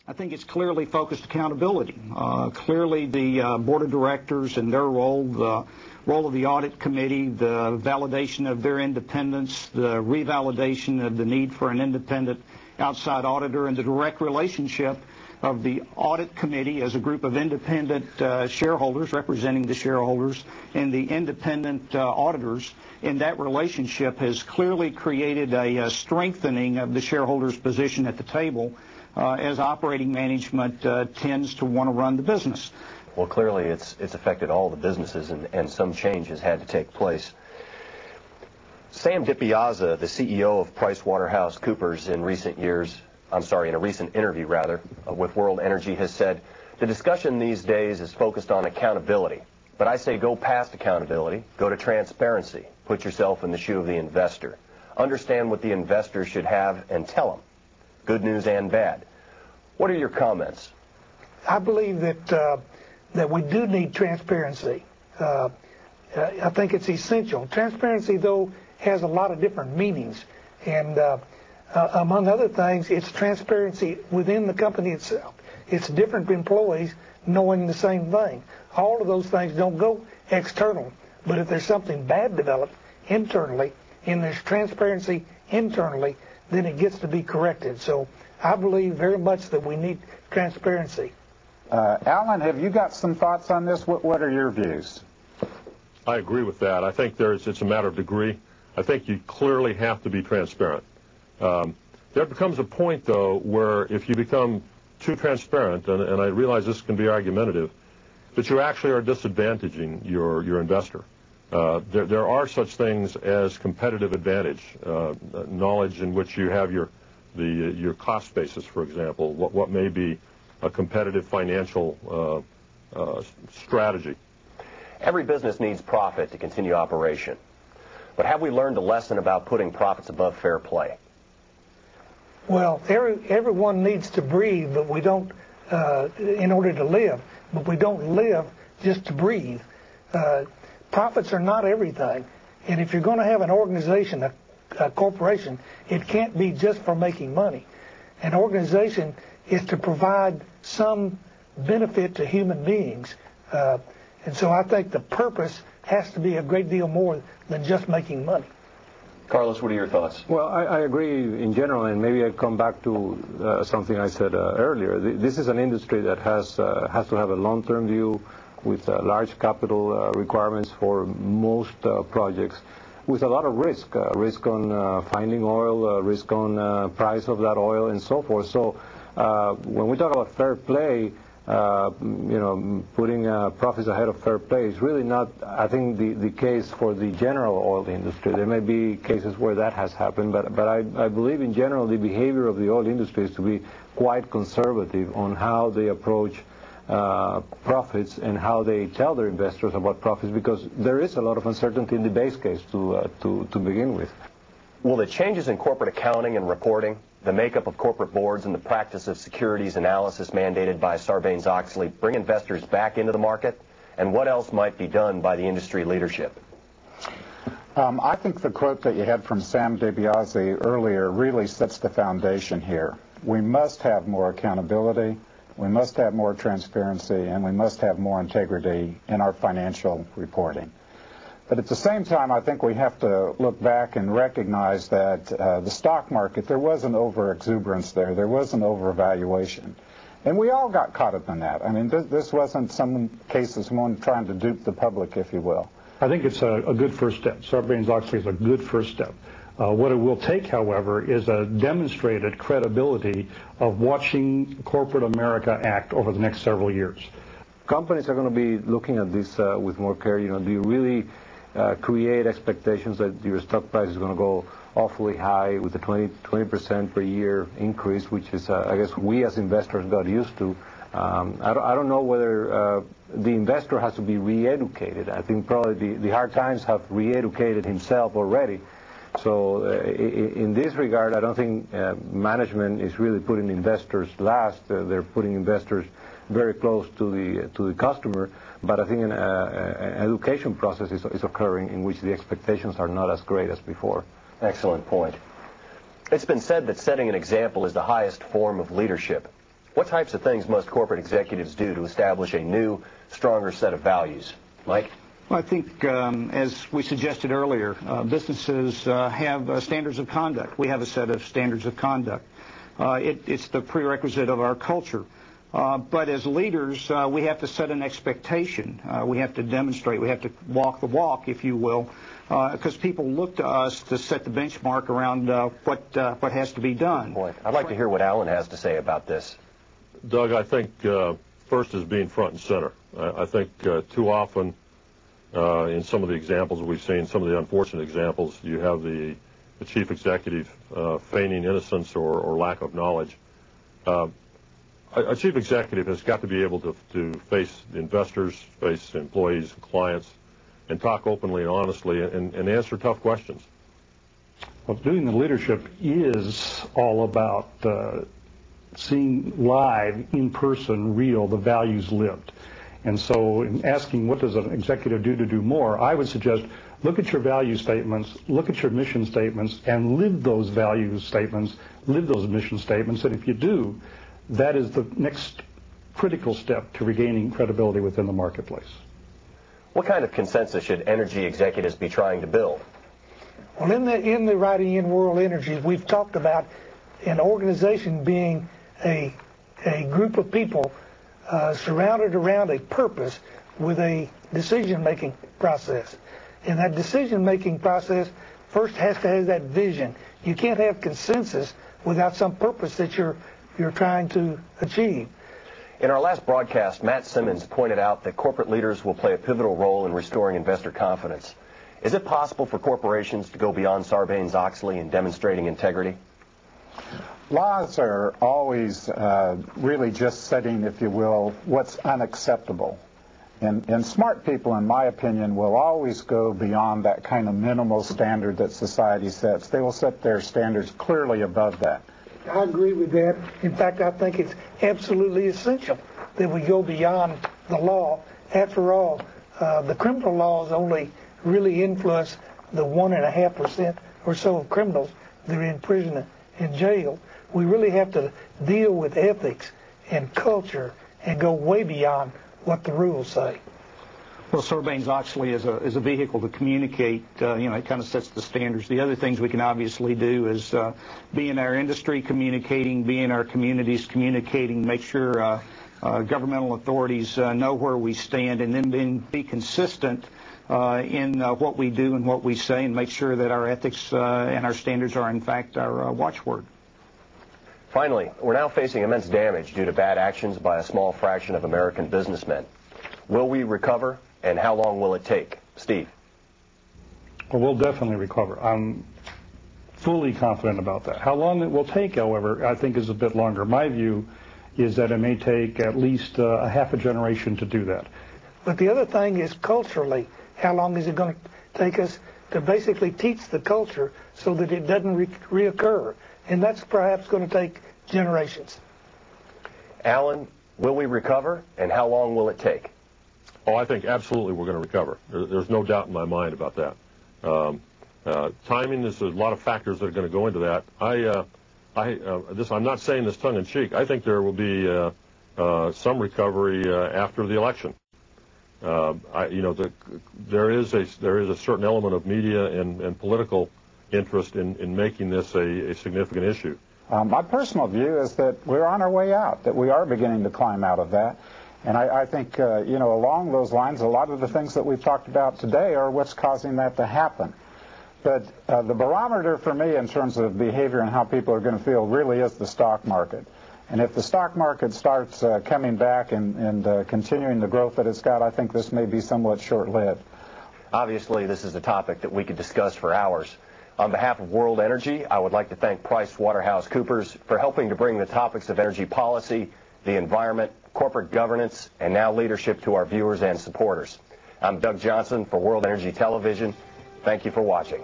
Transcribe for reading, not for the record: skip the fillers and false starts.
I think it's clearly focused accountability. Clearly the board of directors and their role, the role of the audit committee, the validation of their independence, the revalidation of the need for an independent outside auditor, and the direct relationship of the audit committee as a group of independent shareholders representing the shareholders and the independent auditors in that relationship has clearly created a strengthening of the shareholders' position at the table as operating management tends to want to run the business. Well, clearly it's affected all the businesses, and some change has had to take place. Sam DiPiazza, the CEO of PricewaterhouseCoopers, in a recent interview with World Energy, has said, the discussion these days is focused on accountability. But I say go past accountability, go to transparency, put yourself in the shoe of the investor. Understand what the investor should have and tell them, good news and bad. What are your comments? I believe that we do need transparency. I think it's essential. Transparency, though, has a lot of different meanings. And among other things, it's transparency within the company itself. It's different employees knowing the same thing. All of those things don't go external. But if there's something bad developed internally, and there's transparency internally, then it gets to be corrected. So I believe very much that we need transparency. Alan, have you got some thoughts on this? What are your views? I agree with that. I think it's a matter of degree. I think you clearly have to be transparent. There becomes a point, though, where if you become too transparent, and I realize this can be argumentative, but you actually are disadvantaging your investor. There are such things as competitive advantage, knowledge in which you have your cost basis, for example, what may be a competitive financial strategy. Every business needs profit to continue operation. But have we learned a lesson about putting profits above fair play? Well, everyone needs to breathe, but we don't, in order to live. But we don't live just to breathe. Profits are not everything. And if you're going to have an organization, a corporation, it can't be just for making money. An organization is to provide some benefit to human beings. And so I think the purpose has to be a great deal more than just making money. Carlos, what are your thoughts? Well, I agree in general, and maybe I come back to something I said earlier. This is an industry that has to have a long-term view with large capital requirements for most projects, with a lot of risk on finding oil, risk on price of that oil, and so forth. So when we talk about fair play, putting profits ahead of fair play is really not, I think, the case for the general oil industry. There may be cases where that has happened, but I believe in general the behavior of the oil industry is to be quite conservative on how they approach profits and how they tell their investors about profits, because there is a lot of uncertainty in the base case to begin with. Will the changes in corporate accounting and reporting, the makeup of corporate boards, and the practice of securities analysis mandated by Sarbanes-Oxley bring investors back into the market? And what else might be done by the industry leadership? I think the quote that you had from Sam DiPiazza earlier really sets the foundation here. We must have more accountability, we must have more transparency, and we must have more integrity in our financial reporting. But at the same time, I think we have to look back and recognize that the stock market, there was an over-exuberance there. There was an over-evaluation. And we all got caught up in that. I mean, this wasn't some cases one trying to dupe the public, if you will. I think it's a good first step. Sarbanes-Oxley is a good first step. What it will take, however, is a demonstrated credibility of watching corporate America act over the next several years. Companies are going to be looking at this with more care. Do you really create expectations that your stock price is going to go awfully high with a 20% per year increase, which is, I guess, we as investors got used to. I don't know whether the investor has to be re-educated. I think probably the hard times have re-educated himself already. So in this regard, I don't think management is really putting investors last. They're putting investors very close to the customer. But I think an education process is occurring in which the expectations are not as great as before. Excellent point. It's been said that setting an example is the highest form of leadership. What types of things must corporate executives do to establish a new, stronger set of values? Mike? Well, I think, as we suggested earlier, businesses have standards of conduct. We have a set of standards of conduct. It's the prerequisite of our culture. But as leaders, we have to set an expectation. We have to demonstrate. We have to walk the walk, if you will, because people look to us to set the benchmark around what has to be done. I'd like to hear what Alan has to say about this. Doug, I think first is being front and center. I think too often in some of the examples we've seen, some of the unfortunate examples, you have the chief executive feigning innocence or lack of knowledge. A chief executive has got to be able to face investors, face employees, clients, and talk openly and honestly and answer tough questions. Well, doing the leadership is all about seeing live, in person, real, the values lived. And so in asking what does an executive do to do more, I would suggest look at your value statements, look at your mission statements, and live those value statements, live those mission statements. And if you do, that is the next critical step to regaining credibility within the marketplace. What kind of consensus should energy executives be trying to build? Well, in the Writing in World Energy, we've talked about an organization being a group of people surrounded around a purpose with a decision-making process. And that decision-making process first has to have that vision. You can't have consensus without some purpose that you're trying to achieve. In our last broadcast, Matt Simmons pointed out that corporate leaders will play a pivotal role in restoring investor confidence. Is it possible for corporations to go beyond Sarbanes-Oxley in demonstrating integrity? Laws are always really just setting, if you will, what's unacceptable. And smart people, in my opinion, will always go beyond that kind of minimal standard that society sets. They will set their standards clearly above that. I agree with that. In fact, I think it's absolutely essential that we go beyond the law. After all, the criminal laws only really influence the 1.5% or so of criminals that are in prison and jail. We really have to deal with ethics and culture and go way beyond what the rules say. Well, Sarbanes-Oxley is a vehicle to communicate. It kind of sets the standards. The other things we can obviously do is be in our industry communicating, be in our communities communicating, make sure governmental authorities know where we stand, and then be consistent in what we do and what we say, and make sure that our ethics and our standards are, in fact, our watchword. Finally, we're now facing immense damage due to bad actions by a small fraction of American businessmen. Will we recover, and how long will it take? Steve? Well, we'll definitely recover. I'm fully confident about that. How long it will take, however, I think is a bit longer. My view is that it may take at least a half a generation to do that. But the other thing is culturally, how long is it going to take us to basically teach the culture so that it doesn't reoccur? And that's perhaps going to take generations. Alan, will we recover, and how long will it take? Oh, I think absolutely we're going to recover. There's no doubt in my mind about that. Timing, there's a lot of factors that are going to go into that. I'm not saying this tongue-in-cheek. I think there will be some recovery after the election. There is a certain element of media and political interest in making this a significant issue. My personal view is that we're on our way out, that we are beginning to climb out of that. And I think, along those lines, a lot of the things that we've talked about today are what's causing that to happen. But the barometer for me in terms of behavior and how people are going to feel really is the stock market. And if the stock market starts coming back and continuing the growth that it's got, I think this may be somewhat short-lived. Obviously, this is a topic that we could discuss for hours. On behalf of World Energy, I would like to thank PricewaterhouseCoopers for helping to bring the topics of energy policy, the environment, corporate governance, and now leadership to our viewers and supporters. I'm Doug Johnson for World Energy Television. Thank you for watching.